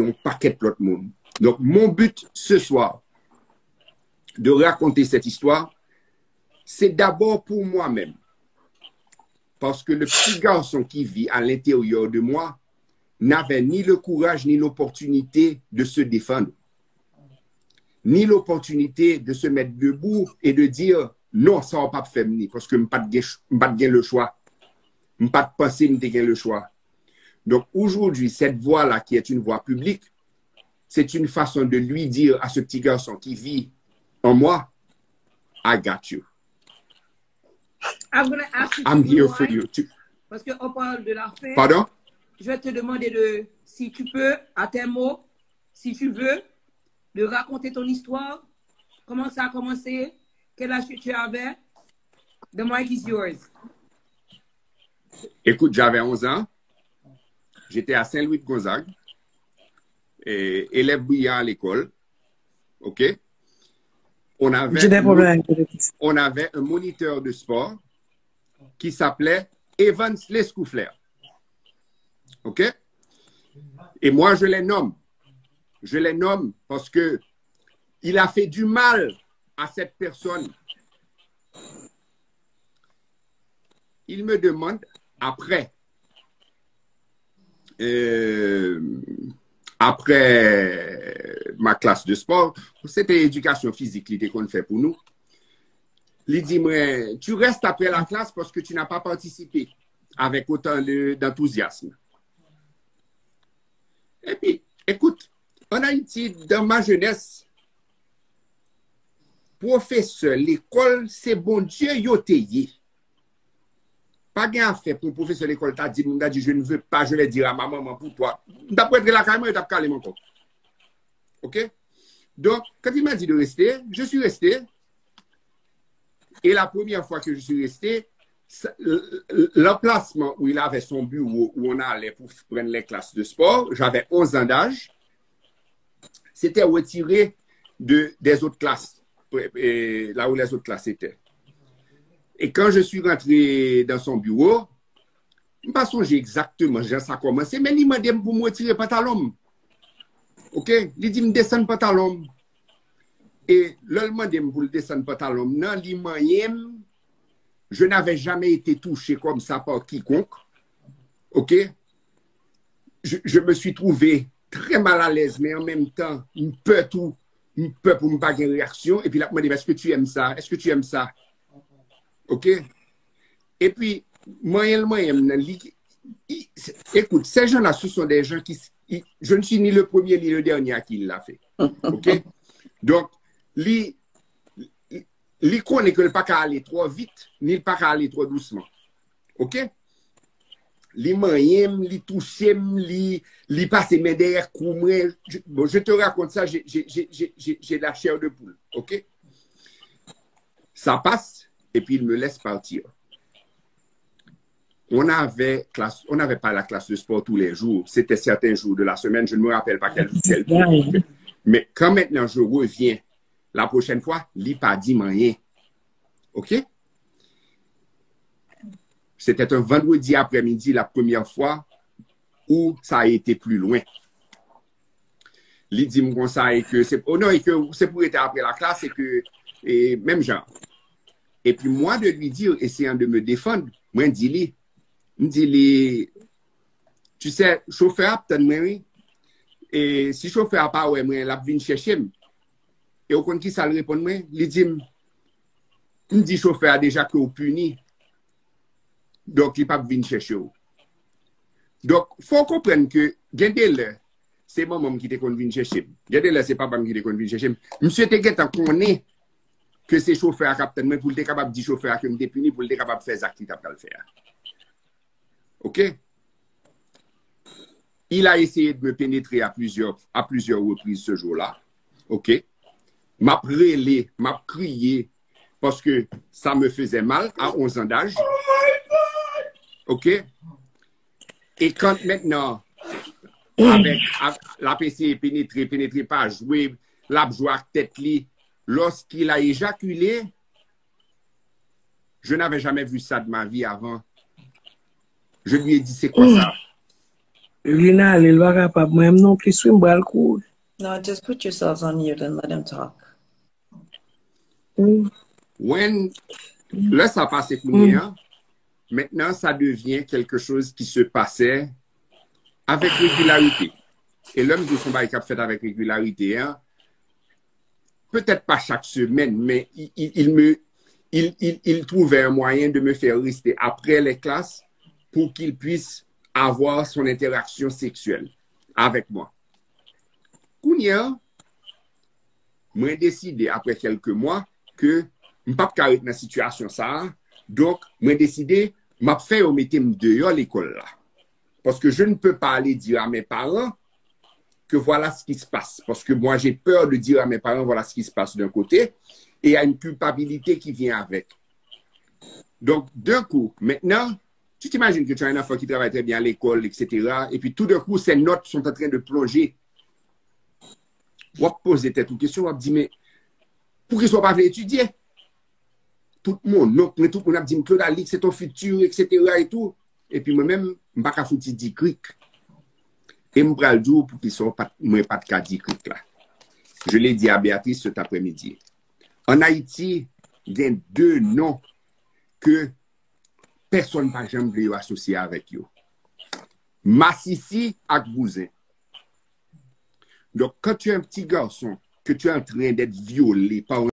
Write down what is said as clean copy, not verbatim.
un paquet de l'autre monde. Donc, mon but ce soir, de raconter cette histoire, c'est d'abord pour moi-même. Parce que le petit garçon qui vit à l'intérieur de moi n'avait ni le courage ni l'opportunité de se défendre, ni l'opportunité de se mettre debout et de dire non, ça ne va pas faire parce que je n'ai pas le choix. Je n'ai pas de pensée, je n'ai le choix. Donc aujourd'hui, cette voix-là qui est une voix publique, c'est une façon de lui dire à ce petit garçon qui vit en moi, I got you. I'm going to ask you I'm here for you. Parce qu'on parle de la fin. Pardon? Je vais te demander si tu peux, à tes mots, si tu veux, de raconter ton histoire. Comment ça a commencé? Quel âge tu avais? The mic is yours. Écoute, j'avais 11 ans. J'étais à Saint-Louis-de-Gonzague. Élève brillant à l'école. OK? On avait un moniteur de sport qui s'appelait Evans Lescoufler. OK? Et moi, je les nomme. Je les nomme parce que il a fait du mal à cette personne. Il me demande après ma classe de sport, c'était l'éducation physique qu'on fait pour nous. Il dit, tu restes après la classe parce que tu n'as pas participé avec autant d'enthousiasme. Et puis, écoute, en Haïti, dans ma jeunesse, professeur, l'école, c'est bon Dieu, yoteye. Pas gain à faire pour le professeur de l'école, t'as dit, je ne veux pas, je vais dire à ma maman pour toi. D'après la caméra, il t'a calé mon corps. OK? Donc, quand il m'a dit de rester, je suis resté. Et la première fois que je suis resté, l'emplacement où il avait son bureau, où on allait pour prendre les classes de sport, j'avais 11 ans d'âge, c'était retiré des autres classes, là où les autres classes étaient. Et quand je suis rentré dans son bureau, je ne sais pas songer exactement, j'ai ça commencé, mais il m'a dit pour me retirer le pantalon. OK? Il dit, me descendre le pantalon. Et là, il m'a dit pour le descendre le pantalon. Non, il m'a dit, je n'avais jamais été touché comme ça par quiconque. OK? Je me suis trouvé très mal à l'aise, mais en même temps, une peur pour me pas une réaction. Et puis là, il m'a dit, est-ce que tu aimes ça? Est-ce que tu aimes ça? OK? Et puis, écoute, ces gens-là, ce sont des gens qui... Je ne suis ni le premier ni le dernier à qui il l'a fait. OK? Donc, il connaît que le pas qu'à aller trop vite, ni le pas qu'à aller trop doucement. OK? Il m'aime, il touche, il passe mes derrière coumer. Bon, je te raconte ça, j'ai la chair de poule. OK? Ça passe, et puis il me laisse partir. On n'avait pas la classe de sport tous les jours. C'était certains jours de la semaine. Je ne me rappelle pas quel jour. Mais quand maintenant je reviens, la prochaine fois, il n'a pas dit rien. OK? C'était un vendredi après-midi, la première fois où ça a été plus loin. Il dit comme ça et que c'est pour être après la classe et même genre. Et puis moi de lui dire, essayant de me défendre, moi je dis, tu sais, chauffeur, oui. Et si chauffeur n'a pas, ouais, moi, il vient chercher. Et au compte qui ça le répond, moi, il dit, chauffeur déjà que vous puni. Donc, il ne peut pas venir chercher. Donc, il faut comprendre que, Gendele, c'est maman qui te convient chercher. Gendele, c'est papa qui te convient chercher. Monsieur te connaît que c'est chauffeur à capitaine, mais pour être capable de dire chauffeur que me puni, pour être capable de faire ça qu'il t'a pas le faire. OK? Il a essayé de me pénétrer à plusieurs reprises ce jour-là. OK? M'a prélé, m'a crié parce que ça me faisait mal à 11 ans d'âge. OK? Et quand maintenant, avec la PC pénétré pas joué, la joie à tête li, lorsqu'il a éjaculé, je n'avais jamais vu ça de ma vie avant. Je lui ai dit, c'est quoi ça? Lina, elle va capable, moi, non plus, swim bral cool. No, just put yourselves on mute and let him talk. Là, ça passait Kounia. Maintenant, ça devient quelque chose qui se passait avec régularité. Et l'homme de son bail qui a fait avec régularité, hein, peut-être pas chaque semaine, mais il trouvait un moyen de me faire rester après les classes pour qu'il puisse avoir son interaction sexuelle avec moi. Kounia, moi décidé après quelques mois que je ne peux pas être dans la situation ça. Donc, moi décidé, m'a fait mettre dehors l'école là. Parce que je ne peux pas aller dire à mes parents que voilà ce qui se passe. Parce que moi, j'ai peur de dire à mes parents voilà ce qui se passe d'un côté. Et il y a une culpabilité qui vient avec. Donc, d'un coup, maintenant, tu t'imagines que tu as un enfant qui travaille très bien à l'école, etc. Et puis tout d'un coup, ses notes sont en train de plonger. On va poser une question, on va dire, mais pour qu'ils ne soient pas venus étudier? Tout le monde, non, tout le monde a dit, Claude Alix, c'est ton futur, etc. et tout. Et puis moi-même, je ne vais pas foutre dit cric. Et je vais le dire pour qu'ils ne soient pas de cas dit cric là. Je l'ai dit à Béatrice cet après-midi. En Haïti, il y a deux noms que personne ne va jamais associer avec eux. Massissi et Bouzin. Donc, quand tu es un petit garçon, que tu es en train d'être violé par